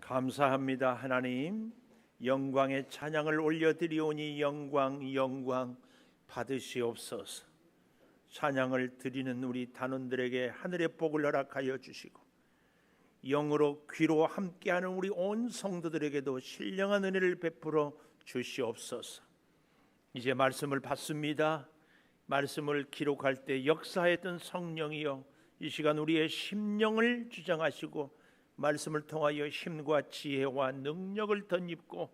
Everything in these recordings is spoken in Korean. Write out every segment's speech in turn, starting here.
감사합니다. 하나님, 영광의 찬양을 올려드리오니 영광 받으시옵소서. 찬양을 드리는 우리 단원들에게 하늘의 복을 허락하여 주시고 영으로 귀로 함께하는 우리 온 성도들에게도 신령한 은혜를 베풀어 주시옵소서. 이제 말씀을 받습니다. 말씀을 기록할 때 역사했던 성령이여, 이 시간 우리의 심령을 주장하시고 말씀을 통하여 힘과 지혜와 능력을 덧입고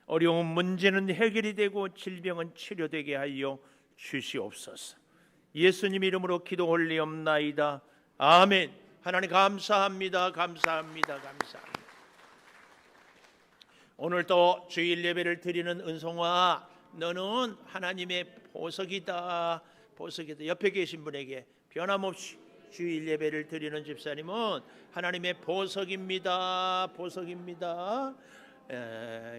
어려운 문제는 해결이 되고 질병은 치료되게 하여 주시옵소서. 예수님 이름으로 기도 올리옵나이다. 아멘. 하나님 감사합니다. 오늘도 주일 예배를 드리는 은송아, 너는 하나님의 보석이다. 옆에 계신 분에게 변함없이 주일 예배를 드리는 집사님은 하나님의 보석입니다.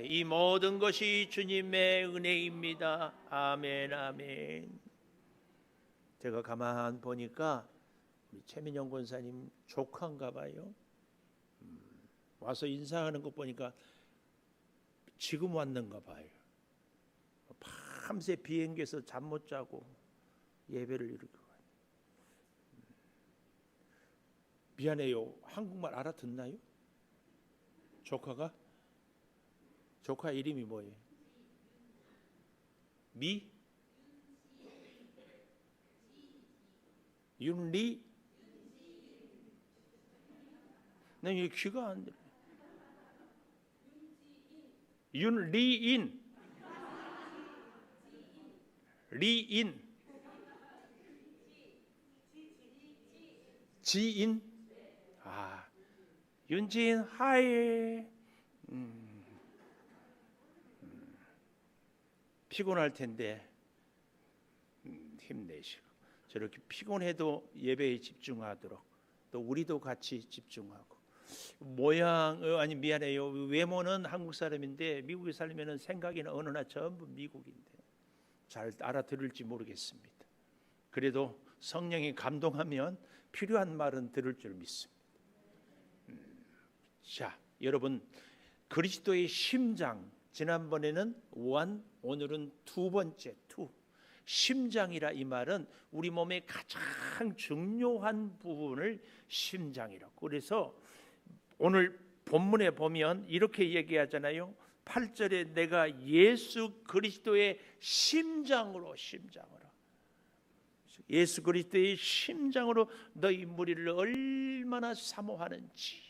이 모든 것이 주님의 은혜입니다. 아멘. 제가 가만 보니까 우리 최민영 권사님 조카인가 봐요. 와서 인사하는 거 보니까 지금 왔는가 봐요. 밤새 비행기에서 잠 못 자고 예배를 이루고. 미안해요. 한국말 알아듣나요? 조카 이름이 뭐예요? 윤리? 난 이게 귀가 안 들려. 윤리인. 지인. 윤지인 하이. 피곤할 텐데 힘내시고, 저렇게 피곤해도 예배에 집중하도록 또 우리도 같이 집중하고. 미안해요. 외모는 한국 사람인데 미국에 살면은 생각이나 언어나 전부 미국인데 잘 알아들을지 모르겠습니다. 그래도 성령이 감동하면 필요한 말은 들을 줄 믿습니다. 자, 여러분, 그리스도의 심장, 지난번에는 원, 오늘은 두 번째 심장이라. 이 말은 우리 몸의 가장 중요한 부분을 심장이라고. 그래서 오늘 본문에 보면 이렇게 얘기하잖아요. 8절에 내가 예수 그리스도의 심장으로 예수 그리스도의 심장으로 너희 무리를 얼마나 사모하는지.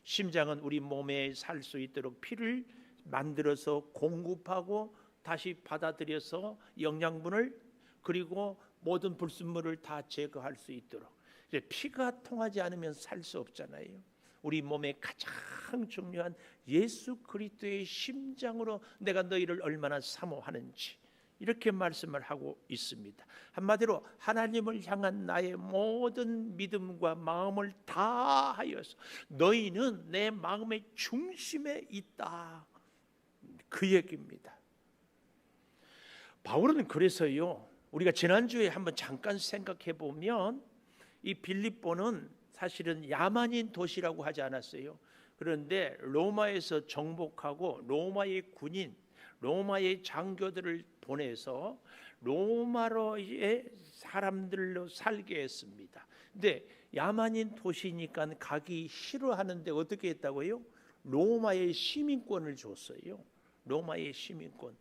심장은 우리 몸에 살 수 있도록 피를 만들어서 공급하고 다시 받아들여서 영양분을, 그리고 모든 불순물을 다 제거할 수 있도록. 이제 피가 통하지 않으면 살 수 없잖아요. 우리 몸에 가장 중요한 예수 그리스도의 심장으로 내가 너희를 얼마나 사모하는지, 이렇게 말씀을 하고 있습니다. 한마디로 하나님을 향한 나의 모든 믿음과 마음을 다하여서 너희는 내 마음의 중심에 있다, 그 얘기입니다. 바울은 그래서요, 우리가 지난주에 한번 잠깐 생각해 보면 이 빌립보는 사실은 야만인 도시라고 하지 않았어요. 그런데 로마에서 정복하고 로마의 군인, 로마의 장교들을 보내서 로마로의 사람들로 살게 했습니다. 근데 야만인 도시니까 가기 싫어하는데 어떻게 했다고요? 로마의 시민권을 줬어요. 로마의 시민권.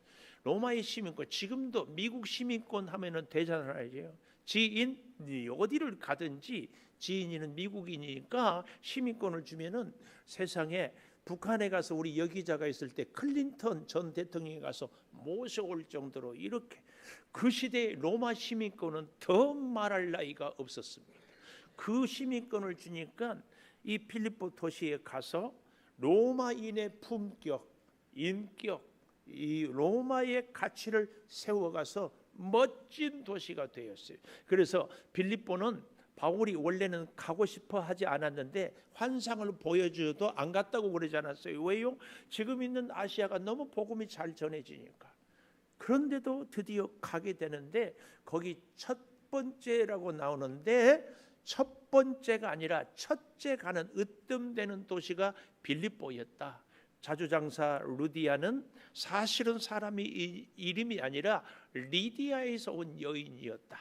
지금도 미국 시민권 하면은 되잖아요. 지인, 어디를 가든지 지인이는 미국이니까 시민권을 주면은 세상에, 북한에 가서 우리 여기자가 있을 때 클린턴 전 대통령이 가서 모셔올 정도로, 이렇게 그 시대에 로마 시민권은 더 말할 나위가 없었습니다. 그 시민권을 주니까 이 필리포 도시에 가서 로마인의 품격, 인격, 이 로마의 가치를 세워가서 멋진 도시가 되었어요. 그래서 빌립보는 바울이 원래는 가고 싶어 하지 않았는데 환상을 보여줘도 안 갔다고 그러지 않았어요. 왜요? 지금 있는 아시아가 너무 복음이 잘 전해지니까. 그런데도 드디어 가게 되는데 거기 첫 번째라고 나오는데 첫 번째가 아니라 첫째 가는 으뜸되는 도시가 빌립보였다. 자주장사 루디아는 사실은 사람이 이름이 아니라 리디아에서 온 여인이었다.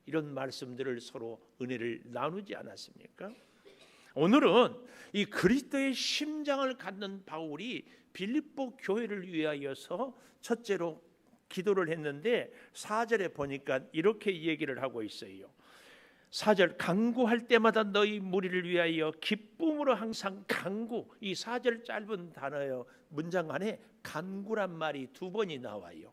이런 말씀들을 서로 은혜를 나누지 않았습니까? 오늘은 이 그리스도의 심장을 갖는 바울이 빌립보 교회를 위하여서 첫째로 기도를 했는데 4절에 보니까 이렇게 얘기를 하고 있어요. 4절, 간구할 때마다 너희 무리를 위하여 기쁨으로 항상 간구. 이 4절 짧은 단어요. 문장 안에 간구란 말이 2번이 나와요.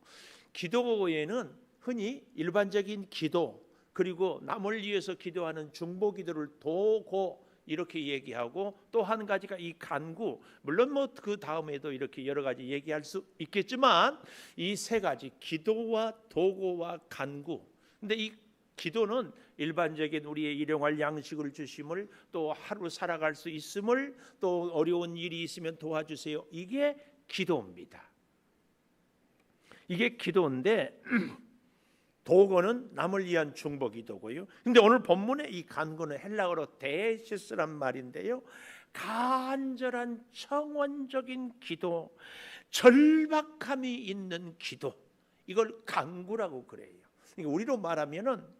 기도에는 흔히 일반적인 기도, 그리고 남을 위해서 기도하는 중보 기도를 도고 이렇게 얘기하고, 또 한 가지가 이 간구. 물론 뭐 그 다음에도 이렇게 여러 가지 얘기할 수 있겠지만 이 세 가지, 기도와 도고와 간구. 근데 이 기도는 일반적인 우리의 일용할 양식을 주심을, 또 하루 살아갈 수 있음을, 또 어려운 일이 있으면 도와주세요. 이게 기도입니다. 이게 기도인데 도고는 남을 위한 중보 기도고요. 근데 오늘 본문의 이 간구는 헬라어로 데시스란 말인데요. 간절한 청원적인 기도, 절박함이 있는 기도, 이걸 간구라고 그래요. 그러니까 우리로 말하면은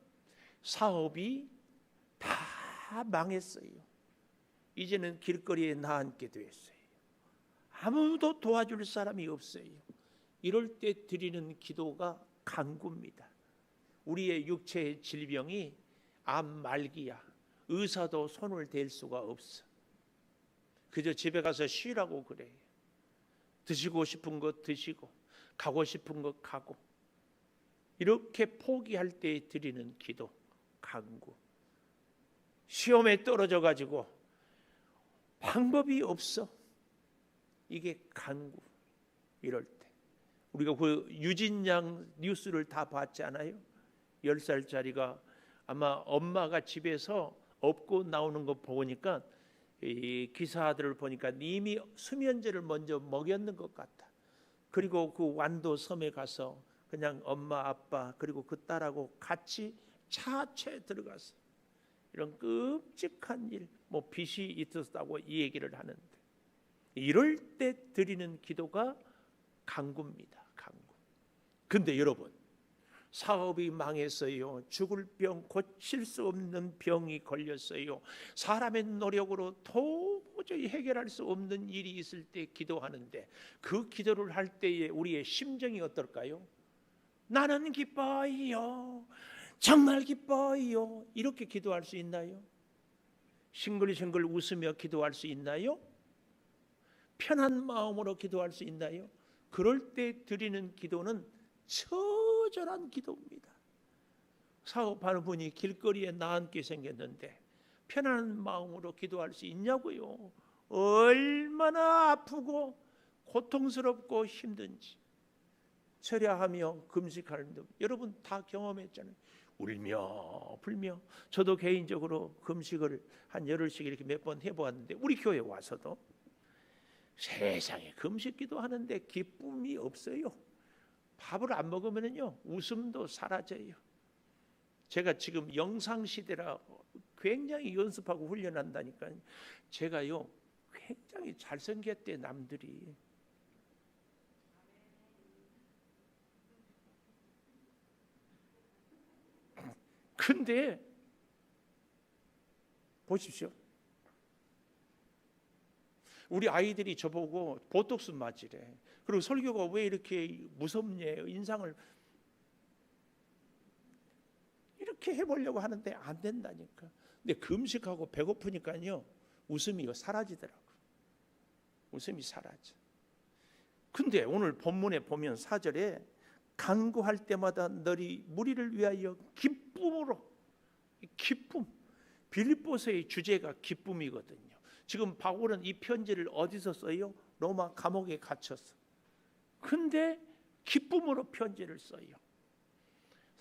사업이 다 망했어요. 이제는 길거리에 나앉게 됐어요. 아무도 도와줄 사람이 없어요. 이럴 때 드리는 기도가 간구입니다. 우리의 육체의 질병이 암 말기야. 의사도 손을 댈 수가 없어. 그저 집에 가서 쉬라고 그래요. 드시고 싶은 거 드시고 가고 싶은 거 가고, 이렇게 포기할 때 드리는 기도, 간구. 시험에 떨어져 가지고 방법이 없어. 이게 간구. 이럴 때 우리가 그 유진양 뉴스를 다 봤지 않아요? 10살짜리가 아마 엄마가 집에서 업고 나오는 거 보니까, 이 기사들을 보니까 이미 수면제를 먼저 먹였는 것 같다. 그리고 그 완도 섬에 가서 그냥 엄마 아빠 그리고 그 딸하고 같이 차체에 들어가서 이런 끔찍한 일, 뭐 빚이 있었다고 이 얘기를 하는데, 이럴 때 드리는 기도가 간구입니다. 간구. 근데 여러분, 사업이 망했어요. 죽을 병, 고칠 수 없는 병이 걸렸어요. 사람의 노력으로 도저히 해결할 수 없는 일이 있을 때 기도하는데, 그 기도를 할 때에 우리의 심정이 어떨까요? 나는 기뻐요. 정말 기뻐요. 이렇게 기도할 수 있나요? 싱글싱글 웃으며 기도할 수 있나요? 편한 마음으로 기도할 수 있나요? 그럴 때 드리는 기도는 처절한 기도입니다. 사업하는 분이 길거리에 나앉게 생겼는데 편안한 마음으로 기도할 수 있냐고요? 얼마나 아프고 고통스럽고 힘든지. 철야하며 금식하는, 여러분 다 경험했잖아요. 울며 불며. 저도 개인적으로 금식을 한 열흘씩 이렇게 몇 번 해보았는데, 우리 교회 와서도 세상에 금식 기도하는데 기쁨이 없어요. 밥을 안 먹으면요 웃음도 사라져요. 제가 지금 영상시대라 굉장히 연습하고 훈련한다니까요. 제가요 굉장히 잘생겼대 남들이. 근데 보십시오. 우리 아이들이 저보고 보톡스 맞으래. 그리고 설교가 왜 이렇게 무섭냐, 인상을 이렇게 해보려고 하는데 안 된다니까. 근데 금식하고 배고프니까요 웃음이 사라지더라고. 웃음이 사라져. 근데 오늘 본문에 보면 4절에 간구할 때마다 너희 무리를 위하여 기쁨으로, 기쁨. 빌립보서의 주제가 기쁨이거든요. 지금 바울은 이 편지를 어디서 써요? 로마 감옥에 갇혔어. 근데 기쁨으로 편지를 써요.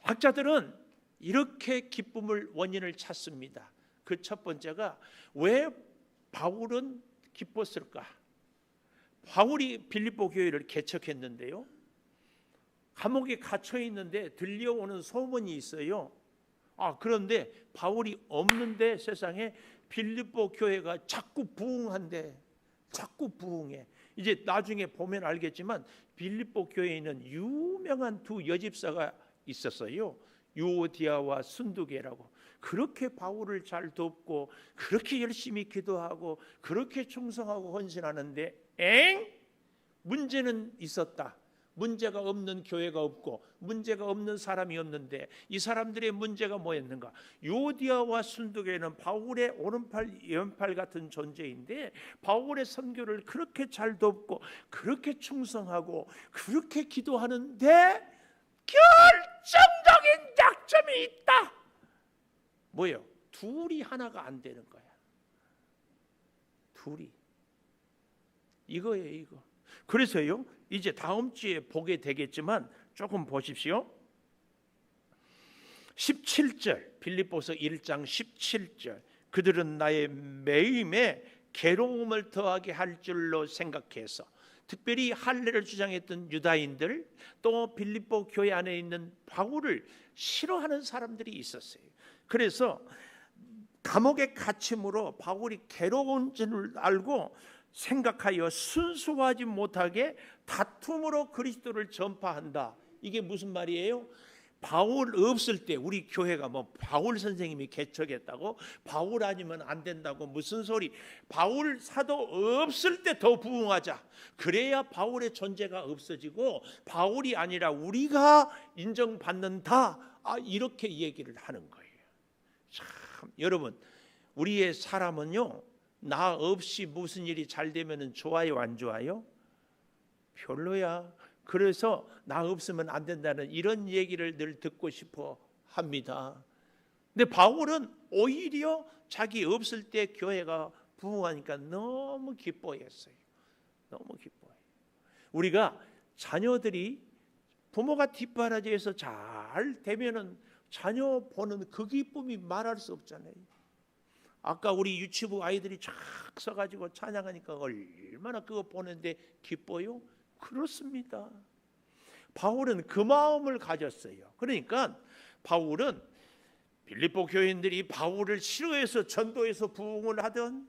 학자들은 이렇게 기쁨을 원인을 찾습니다. 그 첫 번째가, 왜 바울은 기뻤을까? 바울이 빌립보 교회를 개척했는데요, 감옥에 갇혀 있는데 들려오는 소문이 있어요. 그런데 바울이 없는데 세상에 빌립보 교회가 자꾸 부흥한대. 자꾸 부흥해. 이제 나중에 보면 알겠지만 빌립보 교회에는 유명한 두 여집사가 있었어요. 유오디아와 순두계라고. 그렇게 바울을 잘 돕고 그렇게 열심히 기도하고 그렇게 충성하고 헌신하는데 문제는 있었다. 문제가 없는 교회가 없고 문제가 없는 사람이 없는데 이 사람들의 문제가 뭐였는가? 유오디아와 순두계는 바울의 오른팔 왼팔 같은 존재인데 바울의 선교를 그렇게 잘 돕고 그렇게 충성하고 그렇게 기도하는데 결정적인 약점이 있다. 뭐예요? 둘이 하나가 안 되는 거야. 둘이. 이거예요, 이거. 그래서요, 이제 다음 주에 보게 되겠지만 조금 보십시오. 17절, 빌립보서 1장 17절. 그들은 나의 매임에 괴로움을 더하게 할 줄로 생각해서, 특별히 할례를 주장했던 유다인들, 또 빌립보 교회 안에 있는 바울을 싫어하는 사람들이 있었어요. 그래서 감옥에 갇힘으로 바울이 괴로운 줄 알고 생각하여 순수하지 못하게 다툼으로 그리스도를 전파한다. 이게 무슨 말이에요? 바울 없을 때 우리 교회가 뭐 바울 선생님이 개척했다고, 바울 아니면 안 된다고, 무슨 소리. 바울 사도 없을 때 더 부흥하자. 그래야 바울의 존재가 없어지고 바울이 아니라 우리가 인정받는다. 이렇게 얘기를 하는 거예요. 참, 여러분, 우리의 사람은요, 나 없이 무슨 일이 잘 되면 좋아요, 안 좋아요? 별로야. 그래서 나 없으면 안 된다는 이런 얘기를 늘 듣고 싶어 합니다. 근데 바울은 오히려 자기 없을 때 교회가 부흥하니까 너무 기뻐했어요. 너무 기뻐해요. 우리가 자녀들이 부모가 뒷바라지에서 잘 되면은 자녀 보는 그 기쁨이 말할 수 없잖아요. 아까 우리 유치부 아이들이 쫙 서가지고 찬양하니까 얼마나 그거 보는데 기뻐요? 그렇습니다. 바울은 그 마음을 가졌어요. 그러니까 바울은 빌립보 교인들이 바울을 싫어해서 전도해서 부흥을 하든,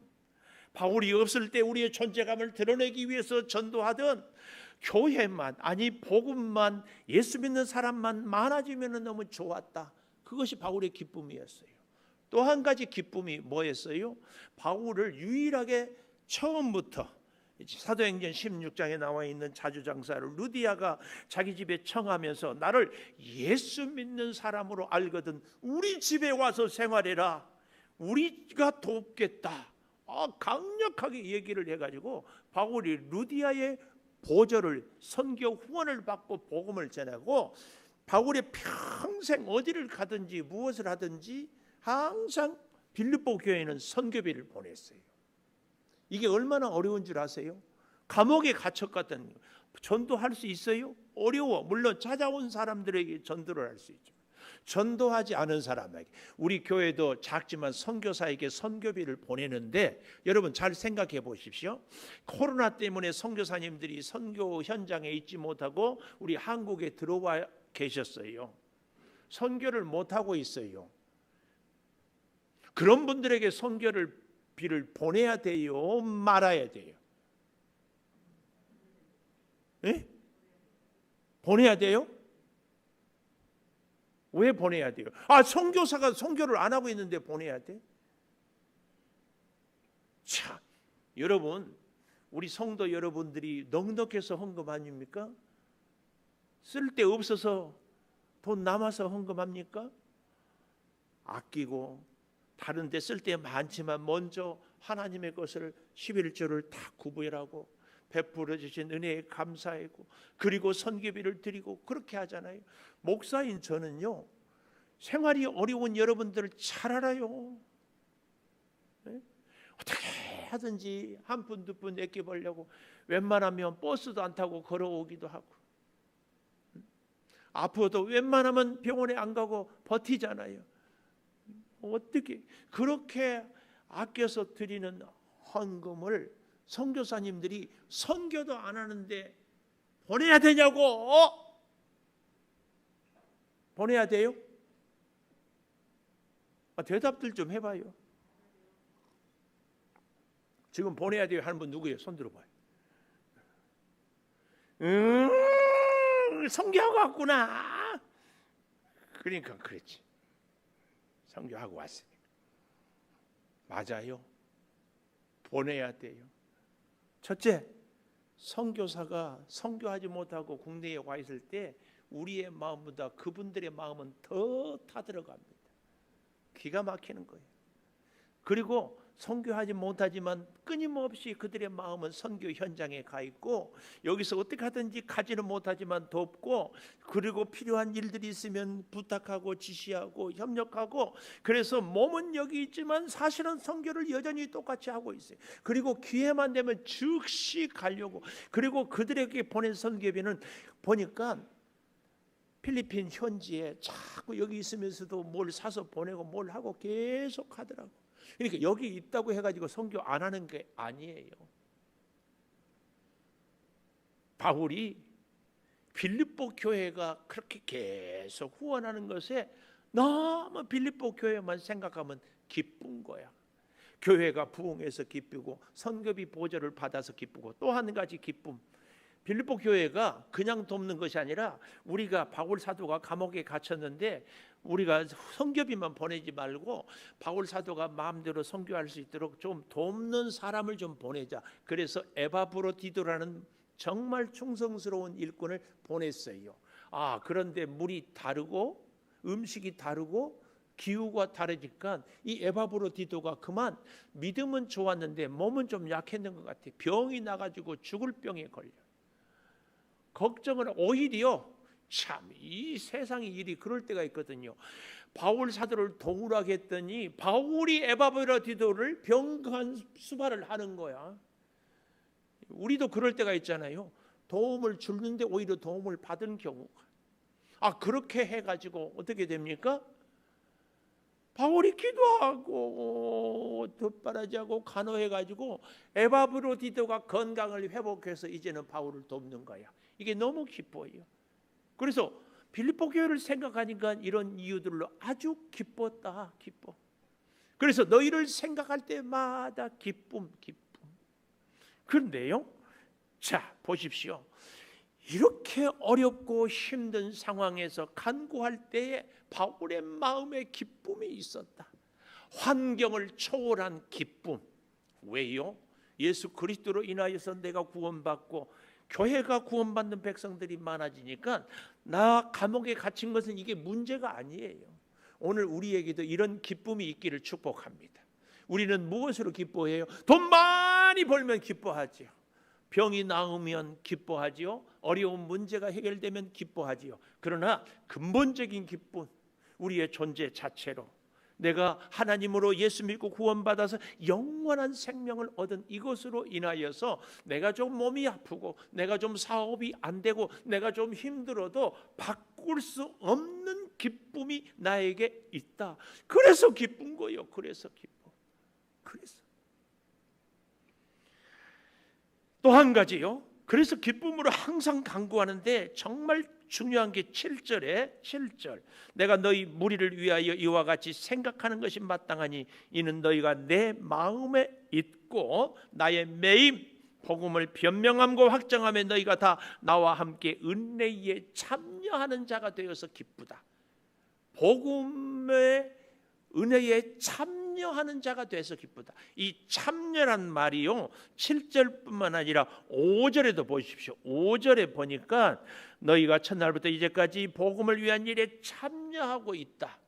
바울이 없을 때 우리의 존재감을 드러내기 위해서 전도하든, 교회만, 아니 복음만, 예수 믿는 사람만 많아지면 너무 좋았다. 그것이 바울의 기쁨이었어요. 또 한 가지 기쁨이 뭐였어요? 바울을 유일하게 처음부터 사도행전 16장에 나와 있는 자주장사를 루디아가 자기 집에 청하면서 나를 예수 믿는 사람으로 알거든 우리 집에 와서 생활해라. 우리가 돕겠다. 강력하게 얘기를 해가지고 바울이 루디아의 보조를, 선교 후원을 받고 복음을 전하고, 바울의 평생 어디를 가든지 무엇을 하든지 항상 빌립보 교회는 선교비를 보냈어요. 이게 얼마나 어려운 줄 아세요? 감옥에 갇혔거든. 전도할 수 있어요? 어려워. 물론 찾아온 사람들에게 전도를 할 수 있죠. 전도하지 않은 사람에게, 우리 교회도 작지만 선교사에게 선교비를 보내는데, 여러분 잘 생각해 보십시오. 코로나 때문에 선교사님들이 선교 현장에 있지 못하고 우리 한국에 들어와 계셨어요. 선교를 못하고 있어요. 그런 분들에게 선교를 비를 보내야 돼요, 말아야 돼요? 예? 보내야 돼요? 왜 보내야 돼요? 선교사가 선교를 안 하고 있는데 보내야 돼? 참, 여러분, 우리 성도 여러분들이 넉넉해서 헌금 아닙니까? 쓸 데 없어서 돈 남아서 헌금합니까? 아끼고 다른 데 쓸 때 많지만 먼저 하나님의 것을 11조를 다 구별하고 베풀어 주신 은혜에 감사하고, 그리고 선교비를 드리고 그렇게 하잖아요. 목사인 저는요, 생활이 어려운 여러분들을 잘 알아요. 네? 어떻게 하든지 한 푼 두 푼 아껴보려고 웬만하면 버스도 안 타고 걸어오기도 하고, 아파도 웬만하면 병원에 안 가고 버티잖아요. 어떻게 그렇게 아껴서 드리는 헌금을 선교사님들이 선교도 안 하는데 보내야 되냐고? 보내야 돼요? 대답들 좀 해봐요. 지금 보내야 돼요 하는 분 누구예요? 손 들어봐요. 선교하고 왔구나. 그러니까 그랬지. 선교하고 왔으니까. 맞아요. 보내야 돼요. 첫째, 선교사가 선교하지 못하고 국내에 와 있을 때 우리의 마음보다 그분들의 마음은 더 타들어갑니다. 기가 막히는 거예요. 그리고 선교하지 못하지만 끊임없이 그들의 마음은 선교 현장에 가 있고, 여기서 어떻게 하든지 가지는 못하지만 돕고, 그리고 필요한 일들이 있으면 부탁하고 지시하고 협력하고, 그래서 몸은 여기 있지만 사실은 선교를 여전히 똑같이 하고 있어요. 그리고 기회만 되면 즉시 가려고. 그리고 그들에게 보낸 선교비는 보니까 필리핀 현지에 자꾸 여기 있으면서도 뭘 사서 보내고 뭘 하고 계속 하더라고. 그러니까 여기 있다고 해가지고 선교 안 하는 게 아니에요. 바울이 빌립보 교회가 그렇게 계속 후원하는 것에 너무 빌립보 교회만 생각하면 기쁜 거야. 교회가 부흥해서 기쁘고 선교비 보조를 받아서 기쁘고, 또 한 가지 기쁨, 빌립보 교회가 그냥 돕는 것이 아니라, 우리가 바울 사도가 감옥에 갇혔는데 우리가 선교비만 보내지 말고 바울 사도가 마음대로 선교할 수 있도록 좀 돕는 사람을 좀 보내자. 그래서 에바브로디도라는 정말 충성스러운 일꾼을 보냈어요. 그런데 물이 다르고 음식이 다르고 기후가 다르니까 이 에바브로디도가 그만 믿음은 좋았는데 몸은 좀 약했는 것 같아. 병이 나가지고 죽을 병에 걸려. 걱정을 오히려, 참 이 세상의 일이 그럴 때가 있거든요. 바울 사도를 도우라고 했더니 바울이 에바브로디도를 병간 수발을 하는 거야. 우리도 그럴 때가 있잖아요. 도움을 주는데 오히려 도움을 받은 경우가. 그렇게 해가지고 어떻게 됩니까? 바울이 기도하고 덧바라지하고 간호해가지고 에바브로디도가 건강을 회복해서 이제는 바울을 돕는 거야. 이게 너무 기뻐요. 그래서 빌립보 교회를 생각하니까 이런 이유들로 아주 기뻤다. 기뻐. 그래서 너희를 생각할 때마다 기쁨. 그런데요, 자 보십시오. 이렇게 어렵고 힘든 상황에서 간구할 때에 바울의 마음에 기쁨이 있었다. 환경을 초월한 기쁨. 왜요? 예수 그리스도로 인하여서 내가 구원받고 교회가 구원받는 백성들이 많아지니까 나 감옥에 갇힌 것은 이게 문제가 아니에요. 오늘 우리에게도 이런 기쁨이 있기를 축복합니다. 우리는 무엇으로 기뻐해요? 돈 많이 벌면 기뻐하지요. 병이 나으면 기뻐하지요. 어려운 문제가 해결되면 기뻐하지요. 그러나 근본적인 기쁨, 우리의 존재 자체로 내가 하나님으로 예수 믿고 구원받아서 영원한 생명을 얻은 이것으로 인하여서 내가 좀 몸이 아프고 내가 좀 사업이 안 되고 내가 좀 힘들어도 바꿀 수 없는 기쁨이 나에게 있다. 그래서 기쁜 거예요. 그래서 기뻐. 그래서 또 한 가지요. 그래서 기쁨으로 항상 간구하는데 정말 중요한 게 7절에 7절. 내가 너희 무리를 위하여 이와 같이 생각하는 것이 마땅하니 이는 너희가 내 마음에 있고 나의 매임 복음을 변명함과 확정함에 너희가 다 나와 함께 은혜에 참여하는 자가 되어서 기쁘다. 복음의 은혜에 참여하는 자가 돼서 기쁘다. 이 참여란 말이요 7절뿐만 아니라 5절에도 보십시오. 5절에 보니까 너희가 첫날부터 이제까지 복음을 위한 일에 참여하고 있다.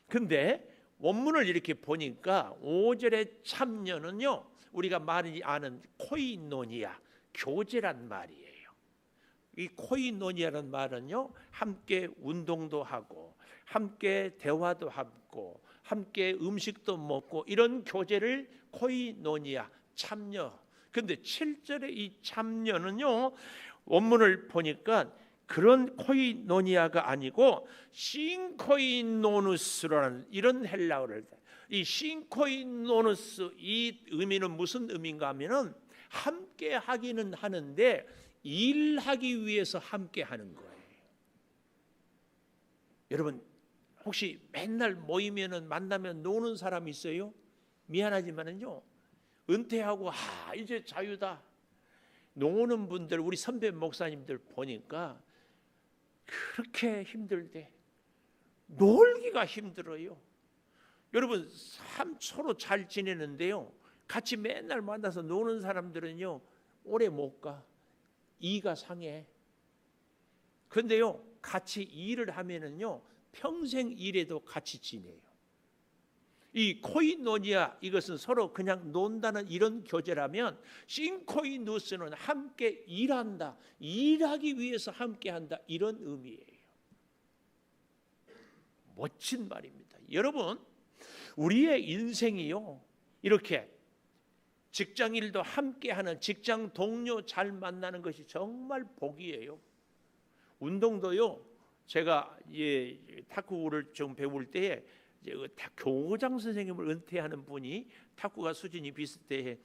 근데 원문을 이렇게 보니까 5절의 참여는요 우리가 많이 아는 코이노니아, 교제란 말이에요. 이 코이노니아라는 말은요 함께 운동도 하고 함께 대화도 하고 함께 음식도 먹고 이런 교제를 코이노니아, 참여. 근데 7절의 이 참여는요 원문을 보니까 그런 코이노니아가 아니고 신코이노누스라는 이런 헬라어를, 이 신코이노누스 이 의미는 무슨 의미인가 하면은 함께 하기는 하는데 일하기 위해서 함께 하는 거예요. 여러분 혹시 맨날 모이면은 만나면 노는 사람 있어요? 미안하지만은요, 은퇴하고 이제 자유다 노는 분들, 우리 선배 목사님들 보니까 그렇게 힘들대. 놀기가 힘들어요. 여러분, 서로 잘 지내는데요, 같이 맨날 만나서 노는 사람들은요 오래 못 가. 이가 상해. 그런데요, 같이 일을 하면은요 평생 일해도 같이 지내요. 이 코이노니아, 이것은 서로 그냥 논다는 이런 교제라면, 신코이누스는 함께 일한다, 일하기 위해서 함께한다, 이런 의미예요. 멋진 말입니다. 여러분, 우리의 인생이요 이렇게 직장일도 함께하는 직장 동료 잘 만나는 것이 정말 복이에요. 운동도요, 제가 탁구를 좀 배울 때에 교장 선생님을 은퇴하는 분이 탁구가 수준이 비슷해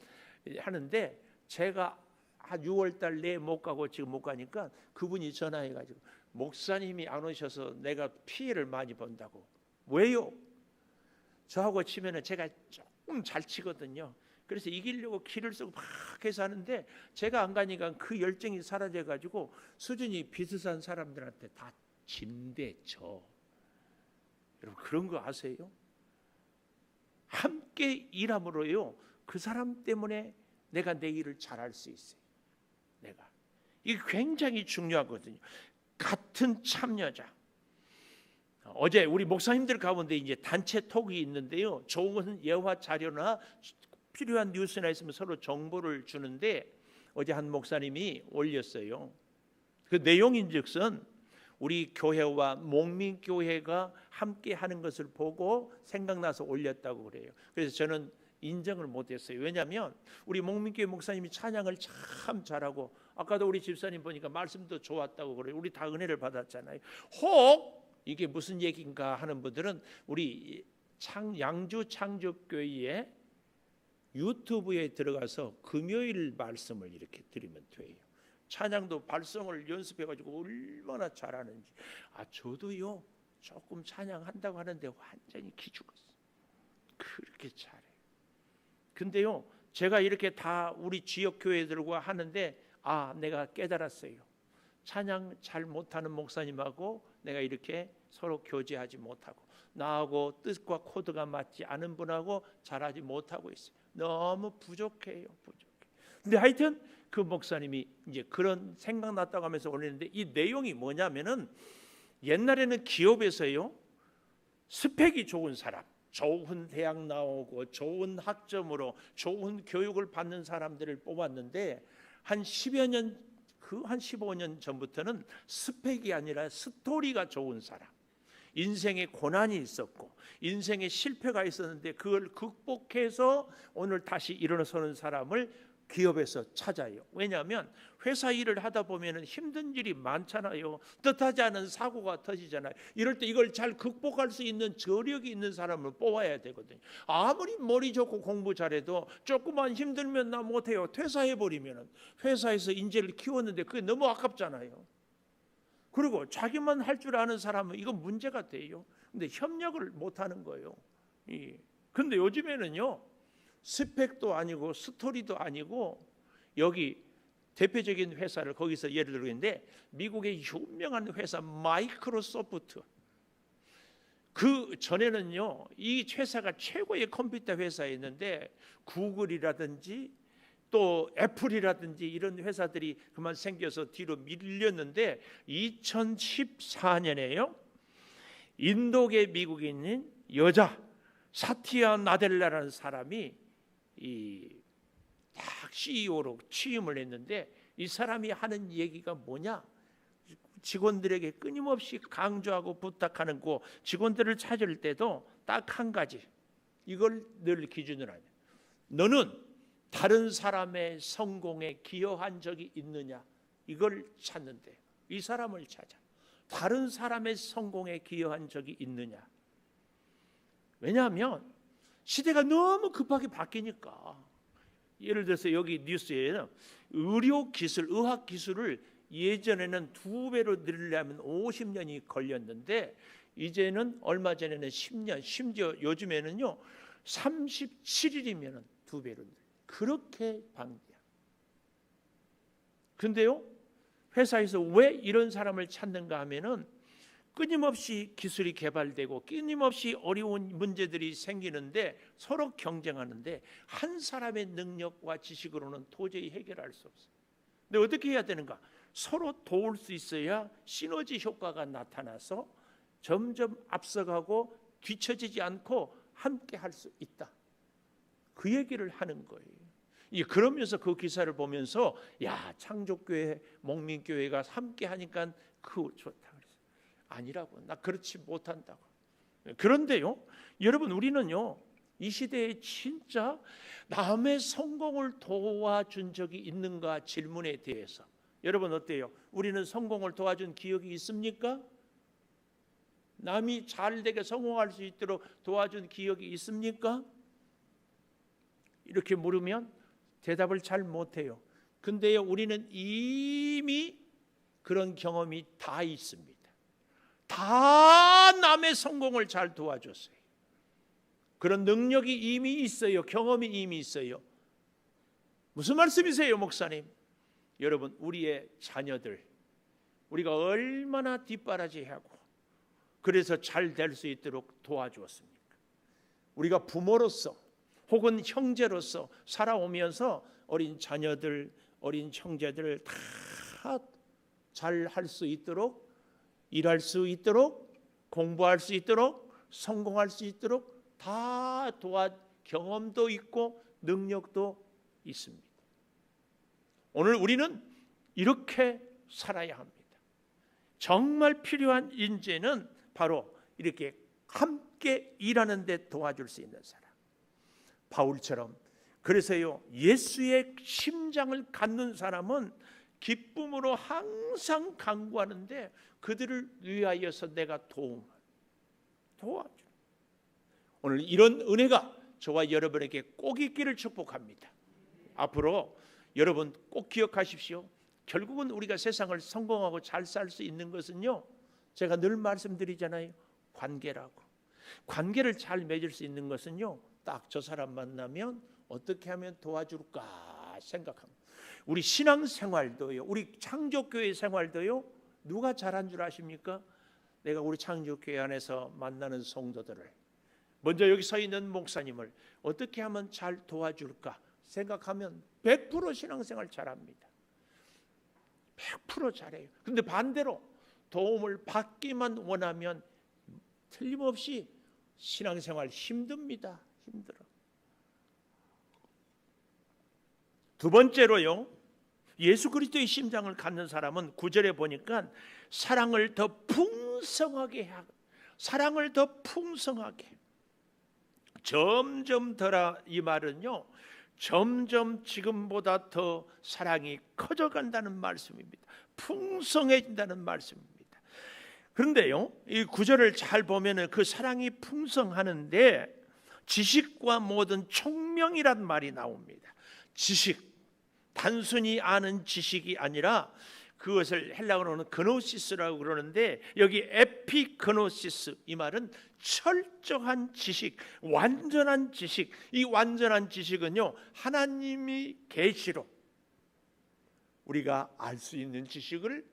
하는데, 제가 한 6월달 내에 못 가고 지금 못 가니까 그분이 전화해가지고, 목사님이 안 오셔서 내가 피해를 많이 본다고. 왜요? 저하고 치면은 제가 조금 잘 치거든요. 그래서 이기려고 기를 쓰고 막 해서 하는데, 제가 안 가니까 그 열정이 사라져가지고 수준이 비슷한 사람들한테 다 진대 쳐. 여러분, 그런 거 아세요? 함께 일함으로요 그 사람 때문에 내가 내 일을 잘할 수 있어요. 이게 굉장히 중요하거든요. 같은 참여자. 어제 우리 목사님들 가운데 이제 단체 톡이 있는데요, 좋은 예화 자료나 필요한 뉴스나 있으면 서로 정보를 주는데, 어제 한 목사님이 올렸어요. 그 내용인즉슨 우리 교회와 목민교회가 함께 하는 것을 보고 생각나서 올렸다고 그래요. 그래서 저는 인정을 못했어요. 왜냐하면 우리 목민교회 목사님이 찬양을 참 잘하고, 아까도 우리 집사님 보니까 말씀도 좋았다고 그래요. 우리 다 은혜를 받았잖아요. 혹 이게 무슨 얘기인가 하는 분들은 우리 양주 창조교회의 유튜브에 들어가서 금요일 말씀을 이렇게 드리면 돼요. 찬양도 발성을 연습해가지고 얼마나 잘하는지. 저도요 조금 찬양한다고 하는데 완전히 기죽었어요. 그렇게 잘해요. 근데요, 제가 이렇게 다 우리 지역 교회들과 하는데 내가 깨달았어요. 찬양 잘 못하는 목사님하고 내가 이렇게 서로 교제하지 못하고, 나하고 뜻과 코드가 맞지 않은 분하고 잘하지 못하고 있어요. 너무 부족해요. 근데 하여튼 그 목사님이 이제 그런 생각났다고 하면서 올리는데, 이 내용이 뭐냐면은, 옛날에는 기업에서요 스펙이 좋은 사람, 좋은 대학 나오고 좋은 학점으로 좋은 교육을 받는 사람들을 뽑았는데, 한 10여 년, 한 15년 전부터는 스펙이 아니라 스토리가 좋은 사람, 인생에 고난이 있었고 인생에 실패가 있었는데 그걸 극복해서 오늘 다시 일어서는 사람을 기업에서 찾아요. 왜냐하면 회사 일을 하다 보면 힘든 일이 많잖아요. 뜻하지 않은 사고가 터지잖아요. 이럴 때 이걸 잘 극복할 수 있는 저력이 있는 사람을 뽑아야 되거든요. 아무리 머리 좋고 공부 잘해도 조금만 힘들면 나 못해요, 퇴사해버리면 회사에서 인재를 키웠는데 그게 너무 아깝잖아요. 그리고 자기만 할 줄 아는 사람은 이건 문제가 돼요. 근데 협력을 못하는 거예요. 근데 요즘에는요 스펙도 아니고 스토리도 아니고, 여기 대표적인 회사를 거기서 예를 들겠는데, 미국의 유명한 회사 마이크로소프트, 그 전에는요 이 회사가 최고의 컴퓨터 회사였는데 구글이라든지 또 애플이라든지 이런 회사들이 그만 생겨서 뒤로 밀렸는데, 2014년에요 인도계 미국인인 여자 사티아 나델라라는 사람이 딱 CEO로 취임을 했는데, 이 사람이 하는 얘기가 뭐냐, 직원들에게 끊임없이 강조하고 부탁하는 거, 직원들을 찾을 때도 딱 한 가지, 이걸 늘 기준으로 하냐, 너는 다른 사람의 성공에 기여한 적이 있느냐, 이걸 찾는데, 이 사람을 찾아. 다른 사람의 성공에 기여한 적이 있느냐. 왜냐하면 시대가 너무 급하게 바뀌니까. 예를 들어서 여기 뉴스에는 의료 기술, 의학 기술을 예전에는 2배로 늘리려면 50년이 걸렸는데 이제는 얼마 전에는 10년, 심지어 요즘에는요 37일이면 2배로 그렇게 방대야. 근데요 회사에서 왜 이런 사람을 찾는가 하면은 끊임없이 기술이 개발되고 끊임없이 어려운 문제들이 생기는데 서로 경쟁하는데 한 사람의 능력과 지식으로는 도저히 해결할 수 없어요. 근데 어떻게 해야 되는가? 서로 도울 수 있어야 시너지 효과가 나타나서 점점 앞서가고 뒤처지지 않고 함께 할 수 있다. 그 얘기를 하는 거예요. 그러면서 그 기사를 보면서 야 창조교회 목민교회가 함께 하니까 그 좋다 그랬어요. 아니라고. 나 그렇지 못한다고. 그런데요 여러분 우리는요 이 시대에 진짜 남의 성공을 도와준 적이 있는가 질문에 대해서 여러분 어때요? 우리는 성공을 도와준 기억이 있습니까? 남이 잘되게 성공할 수 있도록 도와준 기억이 있습니까? 이렇게 물으면 대답을 잘 못해요. 근데요 우리는 이미 그런 경험이 다 있습니다. 다 남의 성공을 잘 도와줬어요. 그런 능력이 이미 있어요. 경험이 이미 있어요. 무슨 말씀이세요 목사님? 여러분 우리의 자녀들 우리가 얼마나 뒷바라지하고 그래서 잘 될 수 있도록 도와주었습니까? 우리가 부모로서 혹은 형제로서 살아오면서 어린 자녀들, 어린 형제들 다 잘 할 수 있도록 일할 수 있도록 공부할 수 있도록 성공할 수 있도록 다 경험도 있고 능력도 있습니다. 오늘 우리는 이렇게 살아야 합니다. 정말 필요한 인재는 바로 이렇게 함께 일하는 데 도와줄 수 있는 사람. 바울처럼. 그래서요 예수의 심장을 갖는 사람은 기쁨으로 항상 간구하는데 그들을 위하여서 내가 도와줘. 오늘 이런 은혜가 저와 여러분에게 꼭 있기를 축복합니다. 앞으로 여러분 꼭 기억하십시오. 결국은 우리가 세상을 성공하고 잘 살 수 있는 것은요 제가 늘 말씀드리잖아요. 관계라고. 관계를 잘 맺을 수 있는 것은요 딱 저 사람 만나면 어떻게 하면 도와줄까 생각합니다. 우리 신앙생활도요 우리 창조교회 생활도요 누가 잘한 줄 아십니까? 내가 우리 창조교회 안에서 만나는 성도들을 먼저 여기 서 있는 목사님을 어떻게 하면 잘 도와줄까 생각하면 100% 신앙생활 잘합니다. 100% 잘해요. 그런데 반대로 도움을 받기만 원하면 틀림없이 신앙생활 힘듭니다. 힘들어. 두 번째로요. 예수 그리스도의 심장을 갖는 사람은 9절에 보니까 사랑을 더 풍성하게 사랑을 더 풍성하게 점점 더라 이 말은요. 점점 지금보다 더 사랑이 커져간다는 말씀입니다. 풍성해진다는 말씀입니다. 그런데요, 이 구절을 잘 보면은 그 사랑이 풍성하는데 지식과 모든 총명이란 말이 나옵니다. 지식, 단순히 아는 지식이 아니라 그것을 헬라어로는 그노시스라고 그러는데 여기 에피그노시스 이 말은 철저한 지식, 완전한 지식. 이 완전한 지식은요 하나님이 계시로 우리가 알 수 있는 지식을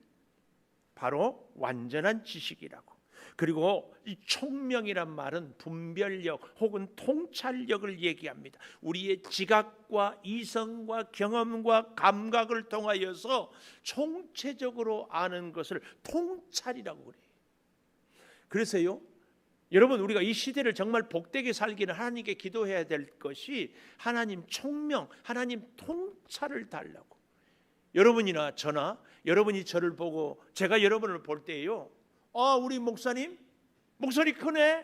바로 완전한 지식이라고. 그리고 이 총명이란 말은 분별력 혹은 통찰력을 얘기합니다. 우리의 지각과 이성과 경험과 감각을 통하여서 총체적으로 아는 것을 통찰이라고 그래요. 그래서요 여러분 우리가 이 시대를 정말 복되게 살기는 하나님께 기도해야 될 것이 하나님 총명, 하나님 통찰을 달라고. 여러분이나 저나 여러분이 저를 보고 제가 여러분을 볼 때요 우리 목사님 목소리 크네,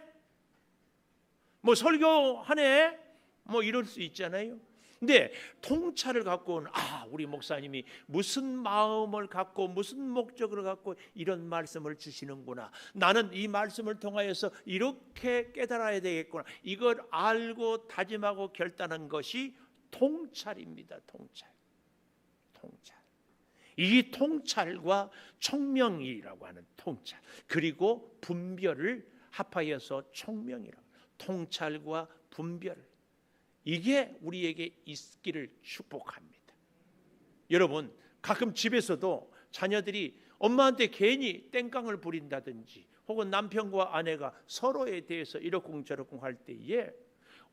뭐 설교하네, 뭐 이럴 수 있잖아요. 근데 통찰을 갖고는 우리 목사님이 무슨 마음을 갖고 무슨 목적을 갖고 이런 말씀을 주시는구나, 나는 이 말씀을 통하여서 이렇게 깨달아야 되겠구나, 이걸 알고 다짐하고 결단한 것이 통찰입니다. 통찰. 이 통찰과 총명이라고 하는 통찰, 그리고 분별을 합하여서 총명이라고, 통찰과 분별, 이게 우리에게 있기를 축복합니다. 여러분, 가끔 집에서도 자녀들이 엄마한테 괜히 땡깡을 부린다든지, 혹은 남편과 아내가 서로에 대해서 이러쿵저러쿵 할 때에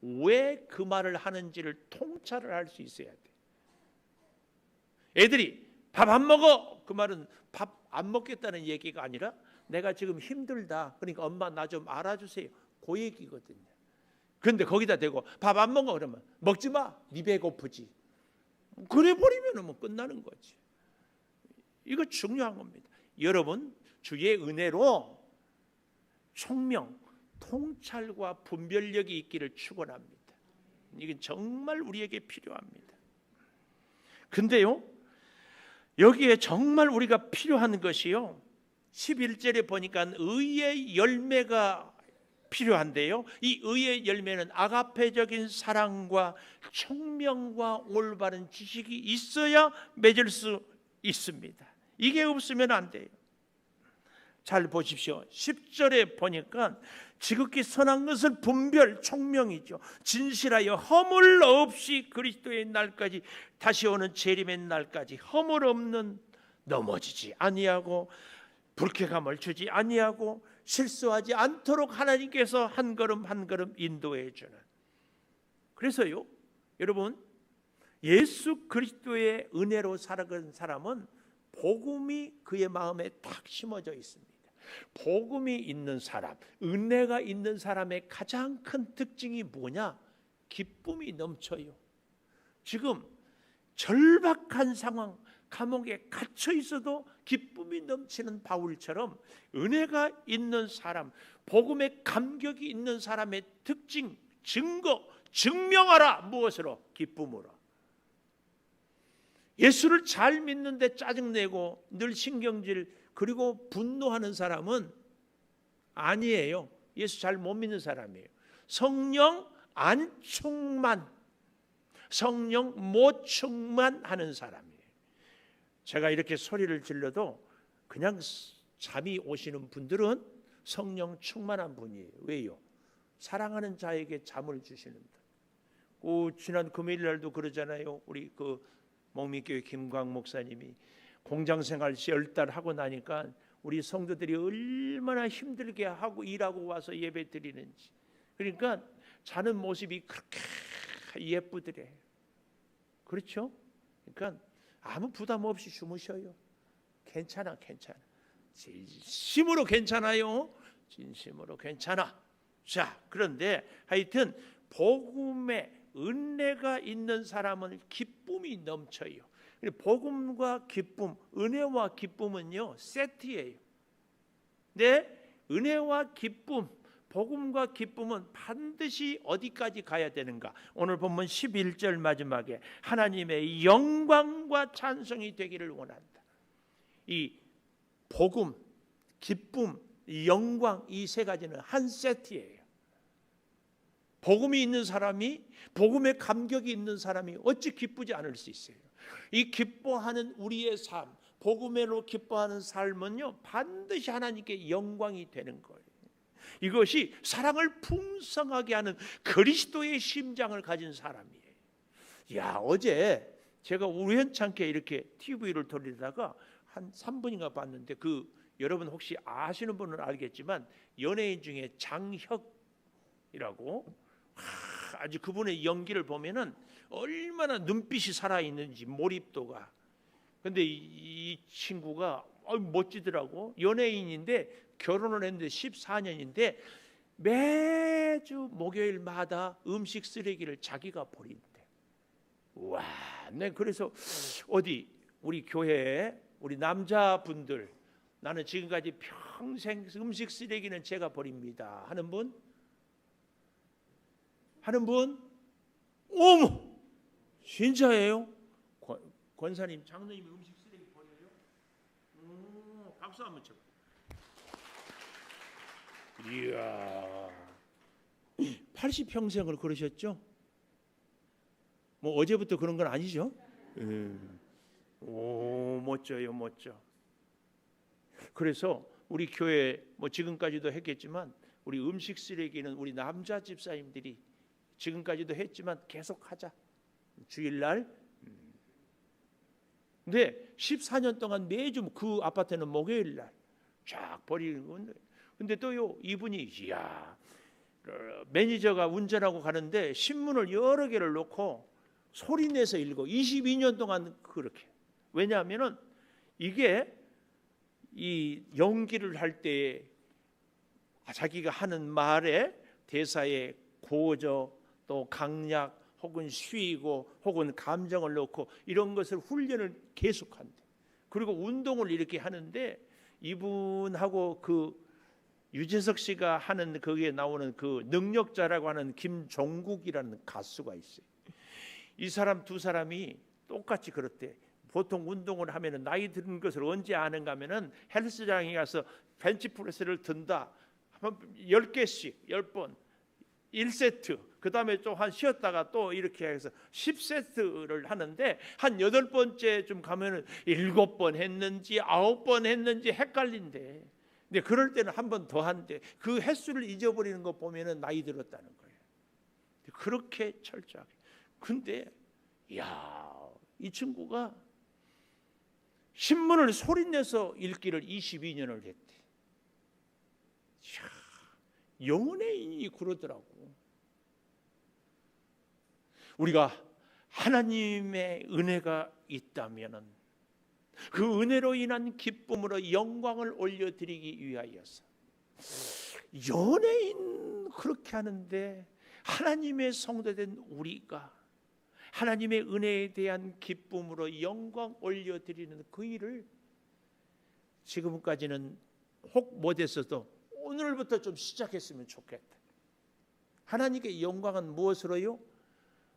왜 그 말을 하는지를 통찰을 할 수 있어야 돼. 애들이 밥 안 먹어, 그 말은 밥 안 먹겠다는 얘기가 아니라 내가 지금 힘들다, 그러니까 엄마 나 좀 알아주세요, 그 얘기거든요. 그런데 거기다 대고 밥 안 먹어 그러면 먹지 마, 네 배고프지, 그래 버리면 뭐 끝나는 거지. 이거 중요한 겁니다. 여러분, 주의 은혜로 총명, 통찰과 분별력이 있기를 축원합니다. 이게 정말 우리에게 필요합니다. 근데요, 여기에 정말 우리가 필요한 것이요, 11절에 보니까 의의 열매가 필요한데요, 이 의의 열매는 아가페적인 사랑과 총명과 올바른 지식이 있어야 맺을 수 있습니다. 이게 없으면 안 돼요. 잘 보십시오. 10절에 보니까 지극히 선한 것을 분별, 총명이죠. 진실하여 허물 없이 그리스도의 날까지, 다시 오는 재림의 날까지 허물 없는, 넘어지지 아니하고 불쾌감을 주지 아니하고 실수하지 않도록 하나님께서 한 걸음 한 걸음 인도해 주는. 그래서요, 여러분, 예수 그리스도의 은혜로 살아간 사람은 복음이 그의 마음에 탁 심어져 있습니다. 복음이 있는 사람, 은혜가 있는 사람의 가장 큰 특징이 뭐냐? 기쁨이 넘쳐요. 지금 절박한 상황, 감옥에 갇혀 있어도 기쁨이 넘치는 바울처럼 은혜가 있는 사람, 복음의 감격이 있는 사람의 특징, 증거, 증명하라. 무엇으로? 기쁨으로. 예수를 잘 믿는데 짜증내고 늘 신경질, 그리고 분노하는 사람은 아니에요. 예수 잘 못 믿는 사람이에요. 성령 안 충만, 성령 못 충만하는 사람이에요. 제가 이렇게 소리를 질러도 그냥 잠이 오시는 분들은 성령 충만한 분이에요. 왜요? 사랑하는 자에게 잠을 주시는다. 지난 금요일 날도 그러잖아요. 우리 그 목미교회 김광 목사님이 공장생활 10달 하고 나니까 우리 성도들이 얼마나 힘들게 하고 일하고 와서 예배 드리는지, 그러니까 자는 모습이 그렇게 예쁘더래. 그렇죠? 그러니까 아무 부담 없이 주무셔요. 괜찮아, 괜찮아. 진심으로 괜찮아요. 진심으로 괜찮아. 자, 그런데 하여튼 복음의 은혜가 있는 사람은 기쁨이 넘쳐요. 복음과 기쁨, 은혜와 기쁨은요 세트예요. 네, 은혜와 기쁨, 복음과 기쁨은 반드시 어디까지 가야 되는가? 오늘 본문 11절 마지막에 하나님의 영광과 찬송이 되기를 원한다. 이 복음, 기쁨, 영광, 이 세 가지는 한 세트예요. 복음이 있는 사람이, 복음의 감격이 있는 사람이 어찌 기쁘지 않을 수 있어요? 이 기뻐하는 우리의 삶, 복음으로 기뻐하는 삶은요 반드시 하나님께 영광이 되는 거예요. 이것이 사랑을 풍성하게 하는 그리스도의 심장을 가진 사람이에요. 야, 어제 제가 우연찮게 이렇게 TV를 돌리다가 한 3분인가 봤는데, 여러분 혹시 아시는 분은 알겠지만 연예인 중에 장혁이라고, 아주 그분의 연기를 보면은 얼마나 눈빛이 살아있는지, 몰입도가. 근데 이 친구가 멋지더라고. 연예인인데 결혼을 했는데 14년인데 매주 목요일마다 음식 쓰레기를 자기가 버린대. 와, 네, 그래서 어디 우리 교회에 우리 남자분들, 나는 지금까지 평생 음식 쓰레기는 제가 버립니다 하는 분? 하는 분? 어머, 진짜예요? 권사님, 장로님이 음식 쓰레기 버려요? 박수 한번 쳐. 이야, 80평생을 그러셨죠? 뭐 어제부터 그런 건 아니죠? 오, 멋져요, 멋져. 그래서 우리 교회 뭐 지금까지도 했겠지만 우리 음식 쓰레기는 우리 남자 집사님들이 지금까지도 했지만 계속 하자. 주일날. 근데 14년 동안 매주 그 아파트는 목요일날 쫙 버리는 건데, 근데 또요 이분이 이야, 매니저가 운전하고 가는데 신문을 여러 개를 놓고 소리 내서 읽어. 22년 동안 그렇게. 왜냐하면은 이게 이 연기를 할 때 자기가 하는 말에 대사에 고저 또 강약 혹은 쉬고 혹은 감정을 넣고 이런 것을 훈련을 계속한대. 그리고 운동을 이렇게 하는데 이분하고 그 유재석 씨가 하는 거기에 나오는 그 능력자라고 하는 김종국이라는 가수가 있어요. 이 사람 두 사람이 똑같이 그렇대. 보통 운동을 하면은 나이 든 것을 언제 아는가 하면은 헬스장에 가서 벤치프레스를 든다. 한번 10개씩 10번 1세트, 그 다음에 좀 한 쉬었다가 또 이렇게 해서 10세트를 하는데 한 8번째쯤 가면은 7번 했는지 9번 했는지 헷갈린대. 근데 그럴 때는 한 번 더 한대. 그 횟수를 잊어버리는 거 보면은 나이 들었다는 거예요. 그렇게 철저하게. 근데 이 친구가 신문을 소리내서 읽기를 22년을 했대. 연예인이 그러더라고. 우리가 하나님의 은혜가 있다면은 그 은혜로 인한 기쁨으로 영광을 올려드리기 위하여서, 연예인 그렇게 하는데 하나님의 성도된 우리가 하나님의 은혜에 대한 기쁨으로 영광 올려드리는 그 일을 지금까지는 혹 못했어도 오늘부터 좀 시작했으면 좋겠다. 하나님께 영광은 무엇으로요?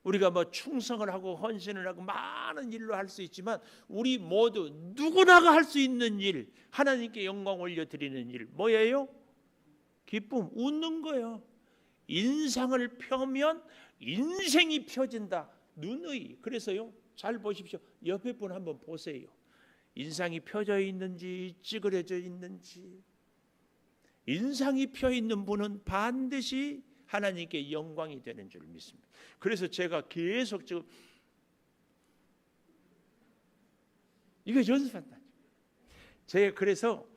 우리가 뭐 충성을 하고 헌신을 하고 많은 일로 할 수 있지만 우리 모두 누구나가 할 수 있는 일, 하나님께 영광 올려드리는 일 뭐예요? 기쁨, 웃는 거예요. 인상을 펴면 인생이 펴진다. 눈의. 그래서요, 잘 보십시오. 옆에 분 한번 보세요. 인상이 펴져 있는지 찌그러져 있는지. 인상이 펴 있는 분은 반드시 하나님께 영광이 되는 줄 믿습니다. 그래서 제가 계속 지금 이거 연습한다. 제가 그래서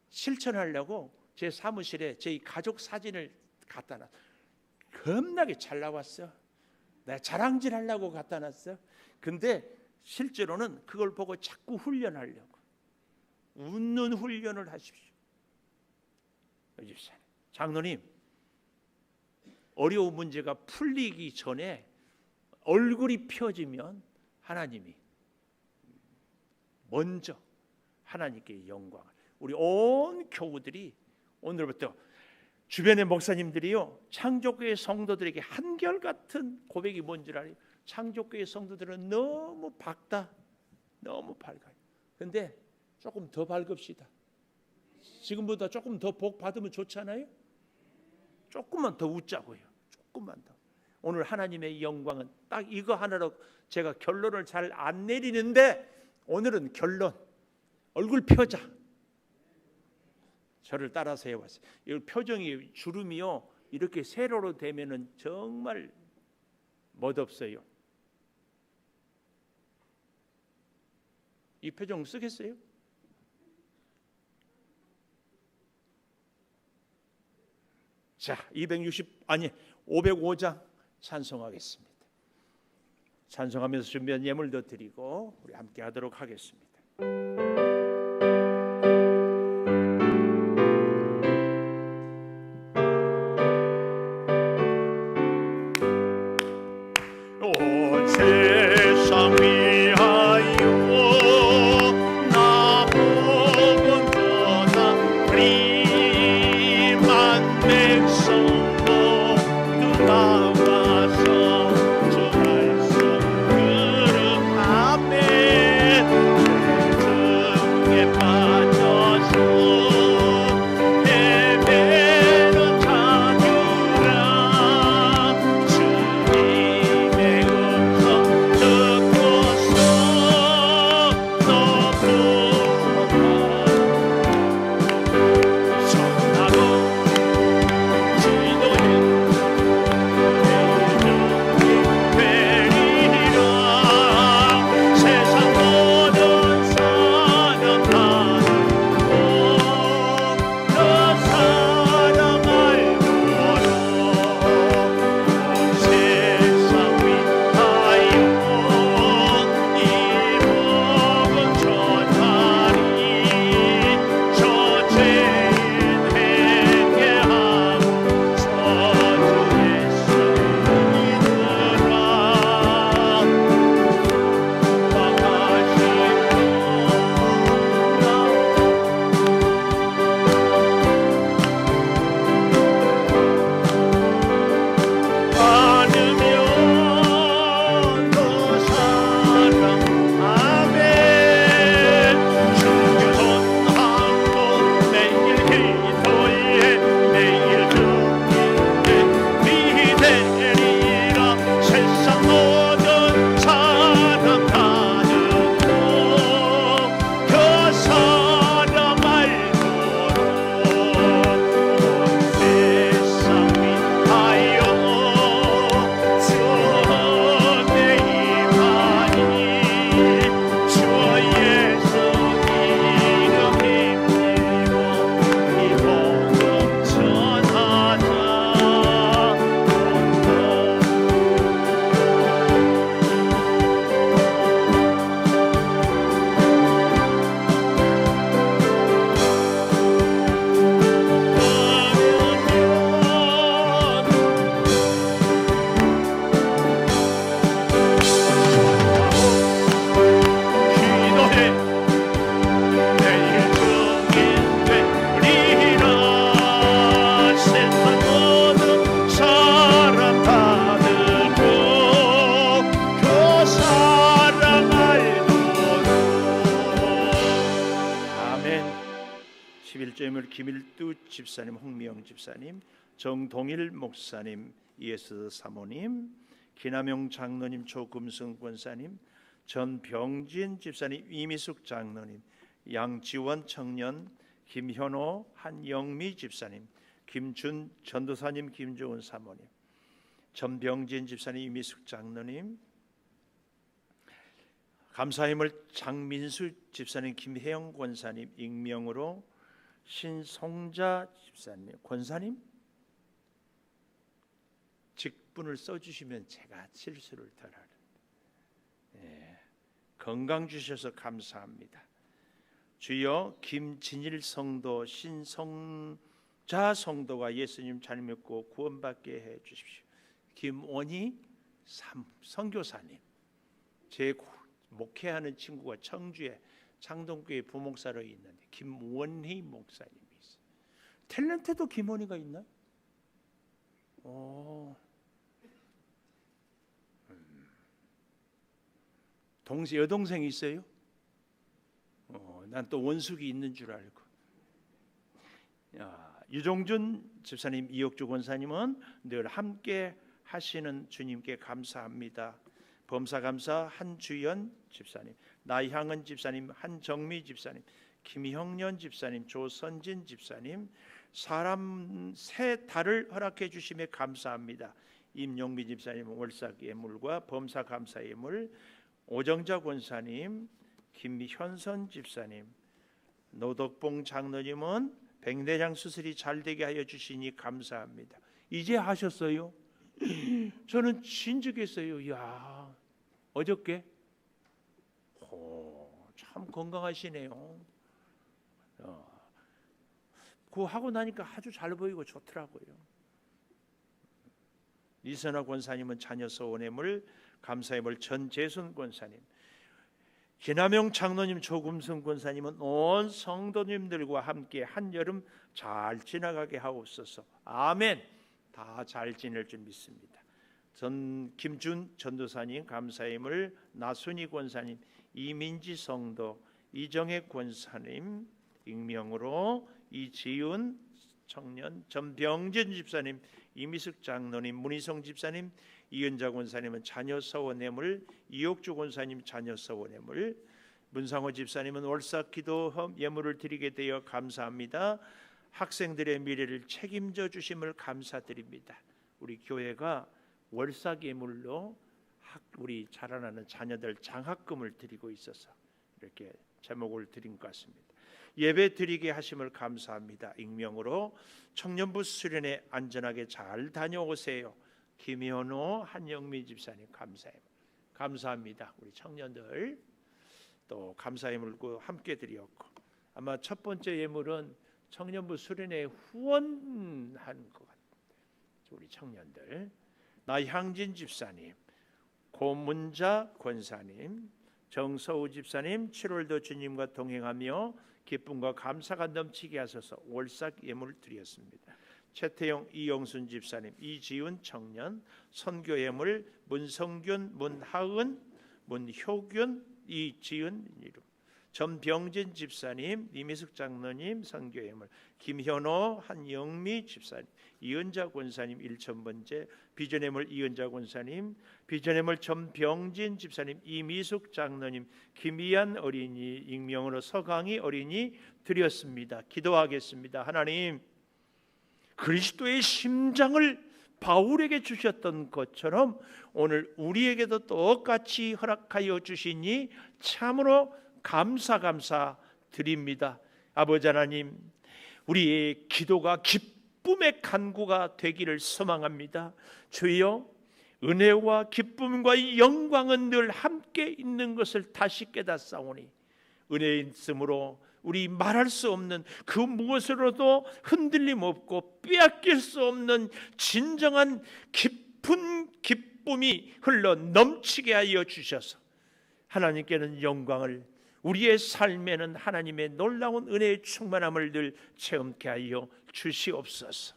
실천하려고 제 사무실에 제 가족 사진을 갖다 놨어. 겁나게 잘 나왔어. 내가 자랑질하려고 갖다 놨어. 근데 실제로는 그걸 보고 자꾸 훈련하려고. 웃는 훈련을 하십시오. 장로님, 어려운 문제가 풀리기 전에 얼굴이 펴지면 하나님이 먼저 하나님께 영광을. 우리 온 교우들이 오늘부터 주변의 목사님들이요, 창조교회 성도들에게 한결같은 고백이 뭔지 알아요? 창조교회 성도들은 너무 밝다, 너무 밝아요. 근데 조금 더 밝읍시다. 지금보다 조금 더 복 받으면 좋잖아요. 조금만 더 웃자고요. 조금만 더. 오늘 하나님의 영광은 딱 이거 하나로 제가 결론을 잘 안 내리는데 오늘은 결론. 얼굴 펴자. 저를 따라서 해봤어요. 이 표정이 주름이요 이렇게 세로로 되면은 정말 멋없어요. 이 표정 쓰겠어요? 자, 505장 찬송하겠습니다. 찬송하면서 준비한 예물도 드리고 우리 함께 하도록 하겠습니다. 일조예물 김일두 집사님, 홍미영 집사님, 정동일 목사님, 이에스 사모님, 기남용 장로님, 조금승 권사님, 전병진 집사님, 이미숙 장로님, 양지원 청년, 김현호, 한영미 집사님, 김준 전도사님, 김조은 사모님, 전병진 집사님, 이미숙 장로님, 감사힘을 장민수 집사님, 김혜영 권사님, 익명으로 신송자 집사님, 권사님 직분을 써주시면 제가 실수를 덜 하는데, 건강 주셔서 감사합니다. 주여, 김진일 성도, 신성자 성도가 예수님 잘 믿고 구원받게 해 주십시오. 김원희 선교사님, 제 목회하는 친구가 청주에 창동교회 부목사로 있는데 김원희 목사님이 있어요. 탤런트도 김원희가 있나요? 여동생이 있어요? 난 또 원숙이 있는 줄 알고. 유종준 집사님, 이옥주 권사님은 늘 함께 하시는 주님께 감사합니다. 범사감사 한주연 집사님, 나향은 집사님, 한정미 집사님, 김형년 집사님, 조선진 집사님, 사람 새 달을 허락해 주심에 감사합니다. 임용미 집사님 월삭 예물과 범사 감사 예물, 오정자 권사님, 김현선 집사님, 노덕봉 장로님은 백내장 수술이 잘 되게 하여 주시니 감사합니다. 이제 하셨어요? 저는 진즉했어요. 야, 어저께? 참 건강하시네요. 그거 하고 나니까 아주 잘 보이고 좋더라고요. 이선화 권사님은 자녀 소원예물, 감사예물 전재순 권사님, 기남용 장로님, 조금승 권사님은 온 성도님들과 함께 한여름 잘 지나가게 하옵소서. 아멘. 다 잘 지낼 줄 믿습니다. 김준 전도사님 감사예물, 나순희 권사님, 이민지 성도, 이정혜 권사님, 익명으로 이지은 청년, 전병진 집사님, 이미숙 장로님, 문희성 집사님, 이은자 권사님은 자녀 서원예물, 이옥주 권사님 자녀 서원예물, 문상호 집사님은 월삭 기도 예물을 드리게 되어 감사합니다. 학생들의 미래를 책임져 주심을 감사드립니다. 우리 교회가 월삭 예물로 우리 자라나는 자녀들 장학금을 드리고 있어서 이렇게 제목을 드린 것 같습니다. 예배 드리게 하심을 감사합니다. 익명으로 청년부 수련회 안전하게 잘 다녀오세요. 김현호, 한영미 집사님 감사합니다. 우리 청년들 또 감사 예물고 함께 드렸고, 아마 첫 번째 예물은 청년부 수련회 후원한 것 같아요. 우리 청년들, 나향진 집사님, 고문자 권사님, 정서우 집사님, 7월도 주님과 동행하며 기쁨과 감사가 넘치게 하소서. 월삭 예물 드렸습니다. 최태영, 이영순 집사님, 이지훈 청년, 선교 예물, 문성균, 문하은, 문효균, 이지은 이름, 전병진 집사님, 이미숙 장로님 선교 예물, 김현호, 한영미 집사님, 이은자 권사님 1,000번째, 비전 예물 이은자 권사님, 비전 예물 전병진 집사님, 이미숙 장로님, 김희안 어린이, 익명으로 서강희 어린이 드렸습니다. 기도하겠습니다. 하나님, 그리스도의 심장을 바울에게 주셨던 것처럼 오늘 우리에게도 똑같이 허락하여 주시니 참으로 감사 드립니다. 아버지 하나님, 우리의 기도가 기쁨의 간구가 되기를 소망합니다. 주여, 은혜와 기쁨과 영광은 늘 함께 있는 것을 다시 깨닫사오니 은혜에 있으므로 우리 말할 수 없는 그 무엇으로도 흔들림 없고 빼앗길 수 없는 진정한 깊은 기쁨이 흘러 넘치게 하여 주셔서 하나님께는 영광을, 우리의 삶에는 하나님의 놀라운 은혜의 충만함을 늘 체험케 하여 주시옵소서.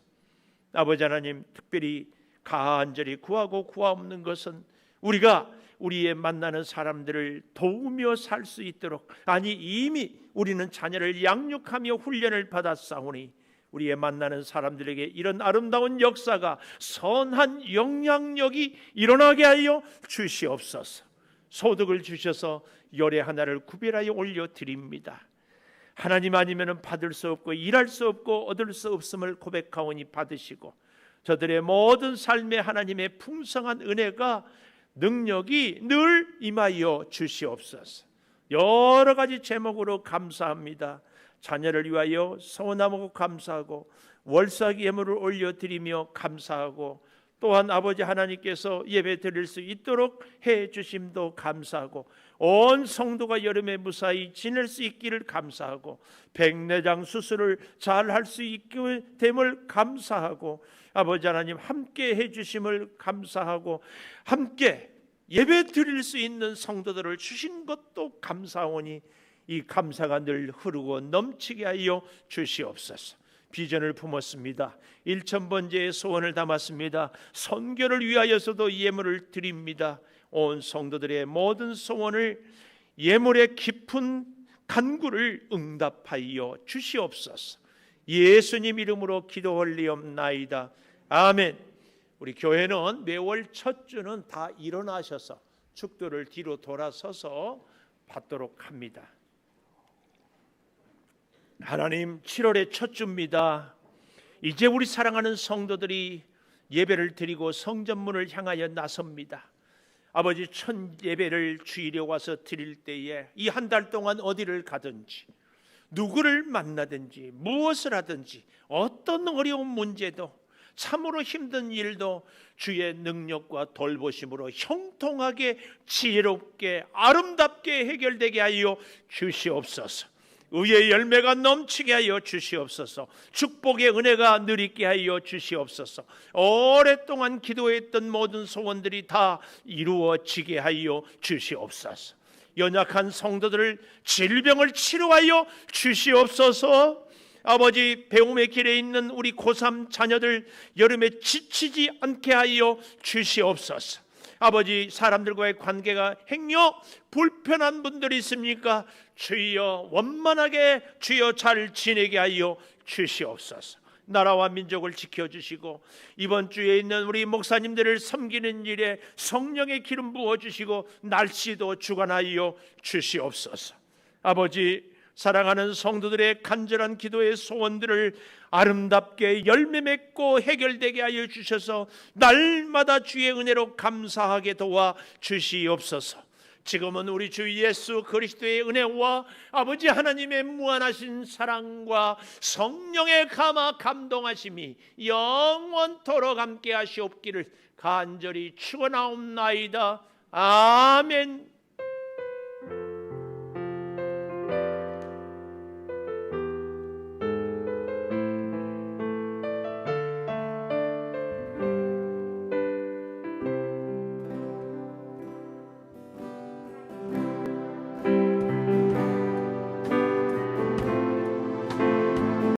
아버지 하나님, 특별히 간절히 구하고 구하옵는 것은 우리가 우리의 만나는 사람들을 도우며 살 수 있도록, 아니 이미 우리는 자녀를 양육하며 훈련을 받았사오니 우리의 만나는 사람들에게 이런 아름다운 역사가, 선한 영향력이 일어나게 하여 주시옵소서. 소득을 주셔서 열의 하나를 구별하여 올려드립니다. 하나님 아니면 받을 수 없고 일할 수 없고 얻을 수 없음을 고백하오니 받으시고, 저들의 모든 삶에 하나님의 풍성한 은혜가, 능력이 늘 임하여 주시옵소서. 여러 가지 제목으로 감사합니다. 자녀를 위하여 서원하고 감사하고, 월삭 예물을 올려드리며 감사하고, 또한 아버지 하나님께서 예배 드릴 수 있도록 해 주심도 감사하고, 온 성도가 여름에 무사히 지낼 수 있기를 감사하고, 백내장 수술을 잘 할 수 있게 됨을 감사하고, 아버지 하나님 함께 해 주심을 감사하고, 함께 예배 드릴 수 있는 성도들을 주신 것도 감사하오니 이 감사가 늘 흐르고 넘치게 하여 주시옵소서. 비전을 품었습니다. 1000번째의 소원을 담았습니다. 선교를 위하여서도 예물을 드립니다. 온 성도들의 모든 소원을, 예물의 깊은 간구를 응답하여 주시옵소서. 예수님 이름으로 기도하옵나이다. 아멘. 우리 교회는 매월 첫 주는 다 일어나셔서 축도를 뒤로 돌아서서 받도록 합니다. 하나님, 7월의 첫 주입니다. 이제 우리 사랑하는 성도들이 예배를 드리고 성전문을 향하여 나섭니다. 아버지, 첫 예배를 주일에 와서 드릴 때에 이 한 달 동안 어디를 가든지, 누구를 만나든지, 무엇을 하든지, 어떤 어려운 문제도, 참으로 힘든 일도 주의 능력과 돌보심으로 형통하게, 지혜롭게, 아름답게 해결되게 하여 주시옵소서. 의의 열매가 넘치게 하여 주시옵소서. 축복의 은혜가 누리게 하여 주시옵소서. 오랫동안 기도했던 모든 소원들이 다 이루어지게 하여 주시옵소서. 연약한 성도들을 질병을 치료하여 주시옵소서. 아버지, 배움의 길에 있는 우리 고3 자녀들 여름에 지치지 않게 하여 주시옵소서. 아버지, 사람들과의 관계가 행여 불편한 분들이 있습니까? 주여 원만하게, 주여 잘 지내게 하여 주시옵소서. 나라와 민족을 지켜주시고, 이번 주에 있는 우리 목사님들을 섬기는 일에 성령의 기름 부어주시고, 날씨도 주관하여 주시옵소서. 아버지, 사랑하는 성도들의 간절한 기도의 소원들을 아름답게 열매 맺고 해결되게 하여 주셔서 날마다 주의 은혜로 감사하게 도와 주시옵소서. 지금은 우리 주 예수 그리스도의 은혜와 아버지 하나님의 무한하신 사랑과 성령의 감화 감동하심이 영원토록 함께 하시옵기를 간절히 축원하옵나이다. 아멘.